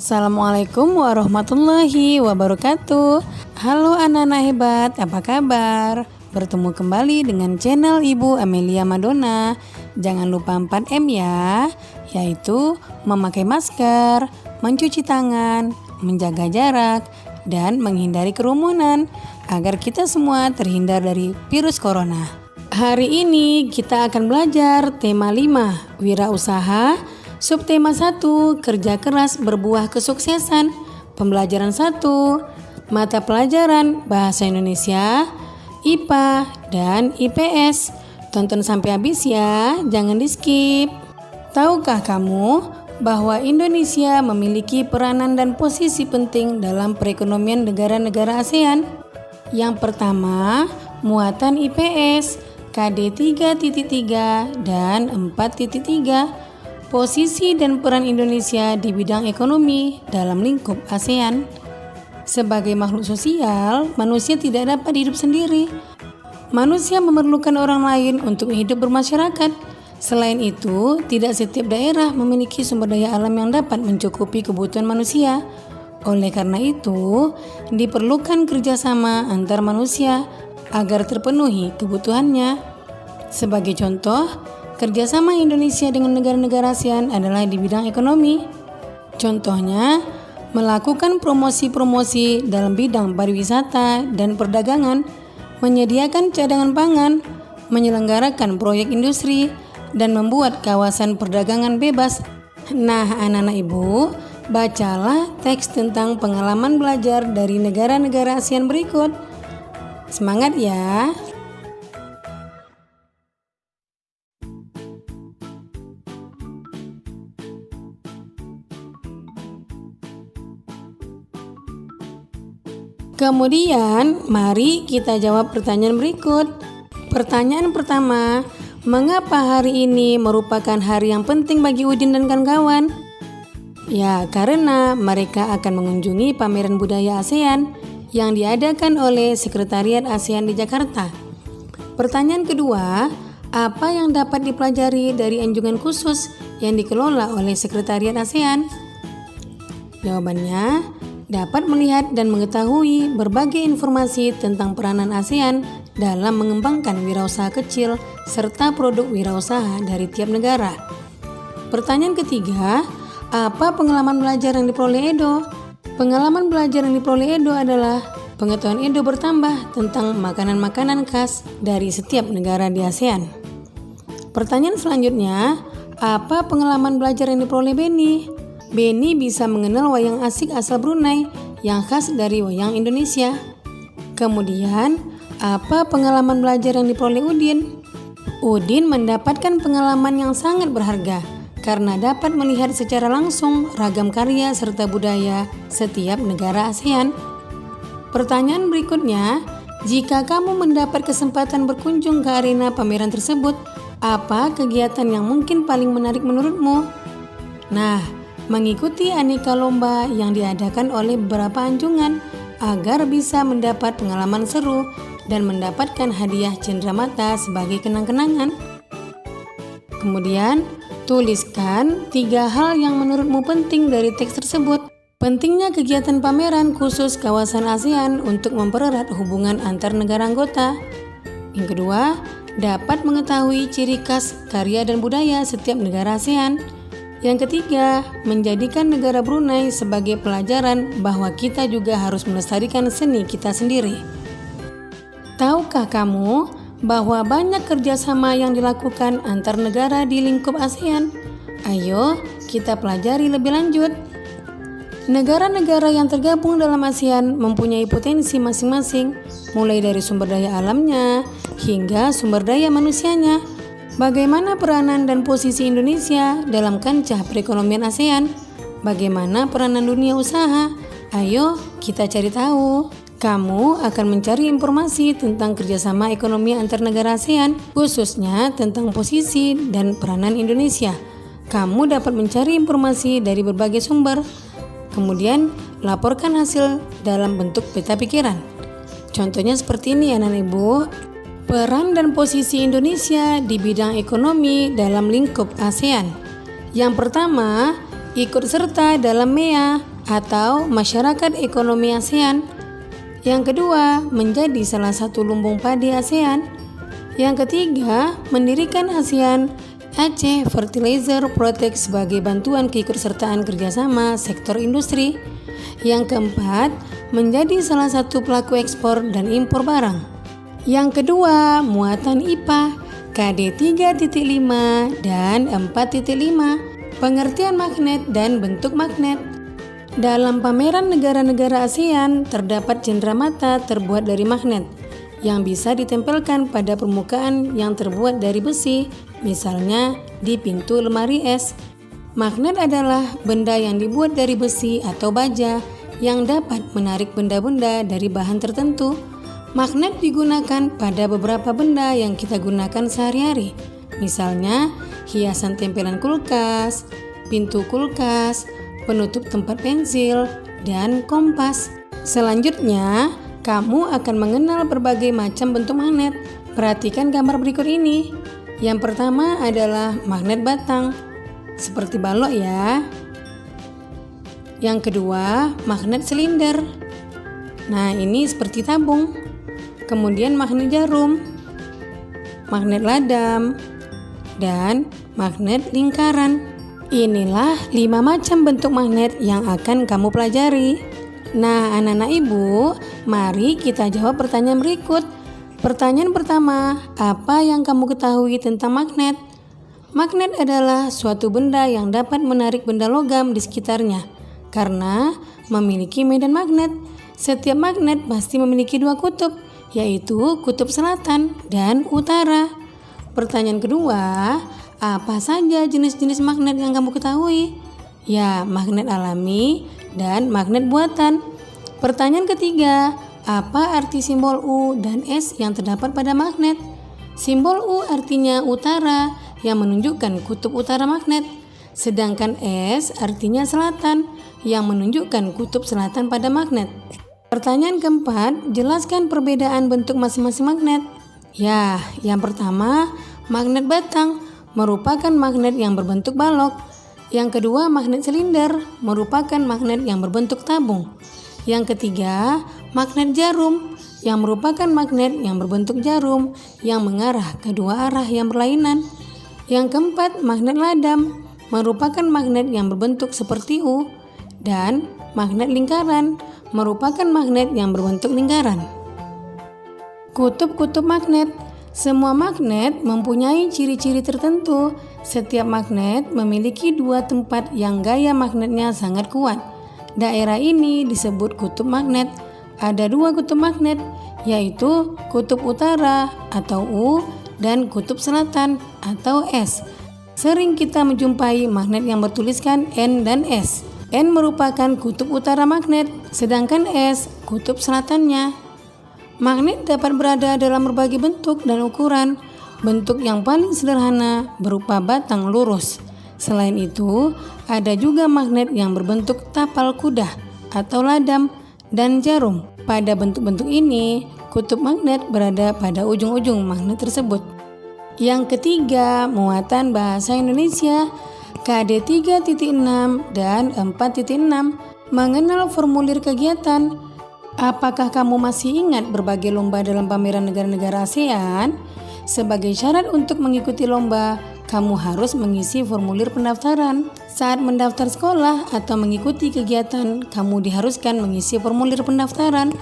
Assalamualaikum warahmatullahi wabarakatuh. Halo anak-anak hebat, apa kabar? Bertemu kembali dengan channel Ibu Amelia Madonna. Jangan lupa 4M ya, yaitu memakai masker, mencuci tangan, menjaga jarak, dan menghindari kerumunan agar kita semua terhindar dari virus corona. Hari ini kita akan belajar tema 5, wirausaha. Subtema 1, kerja keras berbuah kesuksesan. Pembelajaran 1, mata pelajaran Bahasa Indonesia, IPA, dan IPS. Tonton sampai habis ya, jangan di skip. Tahukah kamu bahwa Indonesia memiliki peranan dan posisi penting dalam perekonomian negara-negara ASEAN? Yang pertama, muatan IPS, KD 3.3 dan 4.3. Posisi dan peran Indonesia di bidang ekonomi dalam lingkup ASEAN. Sebagai makhluk sosial, manusia tidak dapat hidup sendiri. Manusia memerlukan orang lain untuk hidup bermasyarakat. Selain itu, tidak setiap daerah memiliki sumber daya alam yang dapat mencukupi kebutuhan manusia. Oleh karena itu, diperlukan kerjasama antar manusia agar terpenuhi kebutuhannya. Sebagai contoh, kerjasama Indonesia dengan negara-negara ASEAN adalah di bidang ekonomi. Contohnya, melakukan promosi-promosi dalam bidang pariwisata dan perdagangan, menyediakan cadangan pangan, menyelenggarakan proyek industri, dan membuat kawasan perdagangan bebas. Nah, anak-anak ibu, bacalah teks tentang pengalaman belajar dari negara-negara ASEAN berikut. Semangat ya! Kemudian, mari kita jawab pertanyaan berikut. Pertanyaan pertama, mengapa hari ini merupakan hari yang penting bagi Udin dan kawan-kawan? Ya, karena mereka akan mengunjungi pameran budaya ASEAN yang diadakan oleh Sekretariat ASEAN di Jakarta. Pertanyaan kedua, apa yang dapat dipelajari dari anjungan khusus yang dikelola oleh Sekretariat ASEAN? Jawabannya, dapat melihat dan mengetahui berbagai informasi tentang peranan ASEAN dalam mengembangkan wirausaha kecil serta produk wirausaha dari tiap negara. Pertanyaan ketiga, apa pengalaman belajar yang diperoleh Edo? Pengalaman belajar yang diperoleh Edo adalah pengetahuan Edo bertambah tentang makanan-makanan khas dari setiap negara di ASEAN. Pertanyaan selanjutnya, apa pengalaman belajar yang diperoleh Beni? Beni bisa mengenal wayang asik asal Brunei yang khas dari wayang Indonesia. Kemudian, apa pengalaman belajar yang diperoleh Udin? Udin mendapatkan pengalaman yang sangat berharga karena dapat melihat secara langsung ragam karya serta budaya setiap negara ASEAN. Pertanyaan berikutnya, jika kamu mendapat kesempatan berkunjung ke arena pameran tersebut, apa kegiatan yang mungkin paling menarik menurutmu? Nah, mengikuti aneka lomba yang diadakan oleh beberapa anjungan agar bisa mendapat pengalaman seru dan mendapatkan hadiah cenderamata sebagai kenang-kenangan. Kemudian, tuliskan 3 hal yang menurutmu penting dari teks tersebut. Pentingnya kegiatan pameran khusus kawasan ASEAN untuk mempererat hubungan antar negara anggota. Yang kedua, dapat mengetahui ciri khas karya dan budaya setiap negara ASEAN. Yang ketiga, menjadikan negara Brunei sebagai pelajaran bahwa kita juga harus melestarikan seni kita sendiri. Tahukah kamu bahwa banyak kerjasama yang dilakukan antar negara di lingkup ASEAN? Ayo, kita pelajari lebih lanjut. Negara-negara yang tergabung dalam ASEAN mempunyai potensi masing-masing, mulai dari sumber daya alamnya hingga sumber daya manusianya. Bagaimana peranan dan posisi Indonesia dalam kancah perekonomian ASEAN? Bagaimana peranan dunia usaha? Ayo kita cari tahu. Kamu akan mencari informasi tentang kerjasama ekonomi antar negara ASEAN, khususnya tentang posisi dan peranan Indonesia. Kamu dapat mencari informasi dari berbagai sumber. Kemudian laporkan hasil dalam bentuk peta pikiran. Contohnya seperti ini anak-anak ibu. Peran dan posisi Indonesia di bidang ekonomi dalam lingkup ASEAN. Yang pertama, ikut serta dalam MEA atau Masyarakat Ekonomi ASEAN. Yang kedua, menjadi salah satu lumbung padi ASEAN. Yang ketiga, mendirikan ASEAN Aceh Fertilizer Project sebagai bantuan keikutsertaan kerjasama sektor industri. Yang keempat, menjadi salah satu pelaku ekspor dan impor barang. Yang kedua, muatan IPA KD 3.5 dan 4.5, pengertian magnet dan bentuk magnet. Dalam pameran negara-negara ASEAN terdapat cenderamata terbuat dari magnet yang bisa ditempelkan pada permukaan yang terbuat dari besi, misalnya di pintu lemari es. Magnet adalah benda yang dibuat dari besi atau baja yang dapat menarik benda-benda dari bahan tertentu. Magnet digunakan pada beberapa benda yang kita gunakan sehari-hari, misalnya hiasan tempelan kulkas, pintu kulkas, penutup tempat pensil, dan kompas. Selanjutnya, kamu akan mengenal berbagai macam bentuk magnet. Perhatikan gambar berikut ini. Yang pertama adalah magnet batang, seperti balok ya. Yang kedua, magnet silinder. Nah, ini seperti tabung. Kemudian magnet jarum, magnet ladam, dan magnet lingkaran. Inilah 5 macam bentuk magnet yang akan kamu pelajari. Nah, anak-anak ibu, mari kita jawab pertanyaan berikut. Pertanyaan pertama, apa yang kamu ketahui tentang magnet? Magnet adalah suatu benda yang dapat menarik benda logam di sekitarnya karena memiliki medan magnet. Setiap magnet pasti memiliki 2 kutub, yaitu kutub selatan dan utara. Pertanyaan kedua, apa saja jenis-jenis magnet yang kamu ketahui? Ya, magnet alami dan magnet buatan. Pertanyaan ketiga, apa arti simbol U dan S yang terdapat pada magnet? Simbol U artinya utara yang menunjukkan kutub utara magnet, sedangkan S artinya selatan yang menunjukkan kutub selatan pada magnet. Pertanyaan keempat, jelaskan perbedaan bentuk masing-masing magnet. Ya, yang pertama, magnet batang merupakan magnet yang berbentuk balok. Yang kedua, magnet silinder merupakan magnet yang berbentuk tabung. Yang ketiga, magnet jarum yang merupakan magnet yang berbentuk jarum yang mengarah ke dua arah yang berlainan. Yang keempat, magnet ladam merupakan magnet yang berbentuk seperti U. Dan magnet lingkaran merupakan magnet yang berbentuk lingkaran. Kutub-kutub magnet. Semua magnet mempunyai ciri-ciri tertentu. Setiap magnet memiliki 2 tempat yang gaya magnetnya sangat kuat. Daerah ini disebut kutub magnet. Ada 2 kutub magnet, yaitu kutub utara atau U dan kutub selatan atau S. Sering kita menjumpai magnet yang bertuliskan N dan S. N merupakan kutub utara magnet, sedangkan S kutub selatannya. Magnet dapat berada dalam berbagai bentuk dan ukuran. Bentuk yang paling sederhana berupa batang lurus. Selain itu, ada juga magnet yang berbentuk tapal kuda atau ladam dan jarum. Pada bentuk-bentuk ini, kutub magnet berada pada ujung-ujung magnet tersebut. Yang ketiga, muatan bahasa Indonesia KD 3.6 dan 4.6, mengenal formulir kegiatan. Apakah kamu masih ingat berbagai lomba dalam pameran negara-negara ASEAN? Sebagai syarat untuk mengikuti lomba, kamu harus mengisi formulir pendaftaran. Saat mendaftar sekolah atau mengikuti kegiatan, kamu diharuskan mengisi formulir pendaftaran.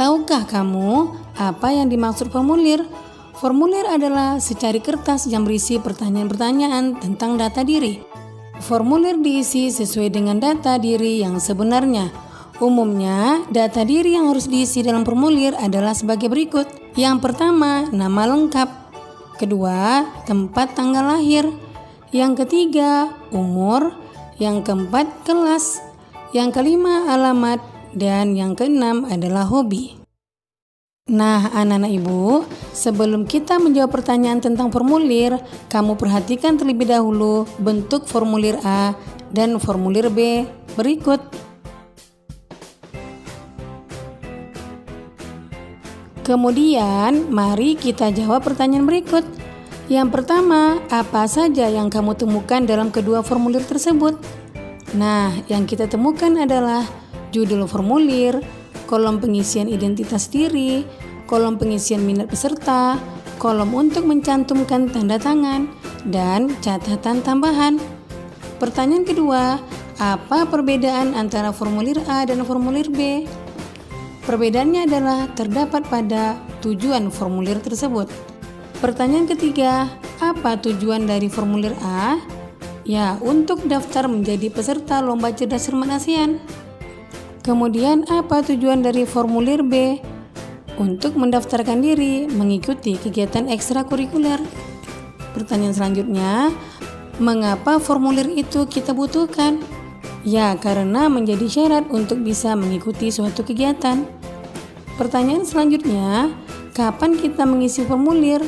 Tahukah kamu apa yang dimaksud formulir? Formulir adalah secari kertas yang berisi pertanyaan-pertanyaan tentang data diri. Formulir diisi sesuai dengan data diri yang sebenarnya. Umumnya, data diri yang harus diisi dalam formulir adalah sebagai berikut. Yang pertama, nama lengkap. Kedua, tempat tanggal lahir. Yang ketiga, umur. Yang keempat, kelas. Yang kelima, alamat. Dan yang keenam adalah hobi. Nah, anak-anak ibu, sebelum kita menjawab pertanyaan tentang formulir, kamu perhatikan terlebih dahulu bentuk formulir A dan formulir B berikut. Kemudian, mari kita jawab pertanyaan berikut. Yang pertama, apa saja yang kamu temukan dalam kedua formulir tersebut? Nah, yang kita temukan adalah judul formulir, kolom pengisian identitas diri, kolom pengisian minat peserta, kolom untuk mencantumkan tanda tangan, dan catatan tambahan. Pertanyaan kedua, apa perbedaan antara formulir A dan formulir B? Perbedaannya adalah terdapat pada tujuan formulir tersebut. Pertanyaan ketiga, apa tujuan dari formulir A? Ya, untuk daftar menjadi peserta Lomba Cerdas Cermat ASEAN. Kemudian, apa tujuan dari formulir B? Untuk mendaftarkan diri mengikuti kegiatan ekstrakurikuler. Pertanyaan selanjutnya, mengapa formulir itu kita butuhkan? Ya, karena menjadi syarat untuk bisa mengikuti suatu kegiatan. Pertanyaan selanjutnya, kapan kita mengisi formulir?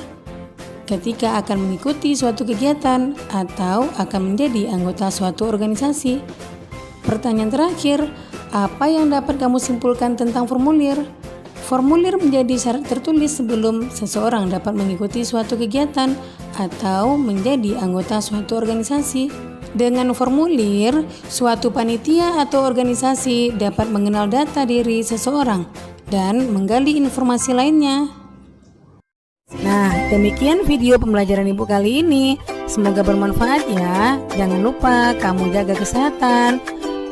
Ketika akan mengikuti suatu kegiatan atau akan menjadi anggota suatu organisasi. Pertanyaan terakhir, apa yang dapat kamu simpulkan tentang formulir? Formulir menjadi syarat tertulis sebelum seseorang dapat mengikuti suatu kegiatan atau menjadi anggota suatu organisasi. Dengan formulir, suatu panitia atau organisasi dapat mengenal data diri seseorang dan menggali informasi lainnya. Nah, demikian video pembelajaran Ibu kali ini. Semoga bermanfaat ya. Jangan lupa kamu jaga kesehatan,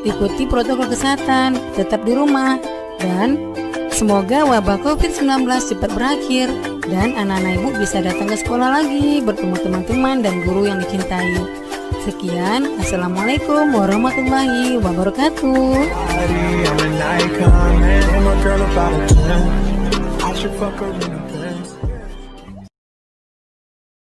ikuti protokol kesehatan, tetap di rumah, dan semoga wabah COVID-19 cepat berakhir dan anak-anak Ibu bisa datang ke sekolah lagi, bertemu teman-teman dan guru yang dicintai. Sekian, Assalamualaikum warahmatullahi wabarakatuh.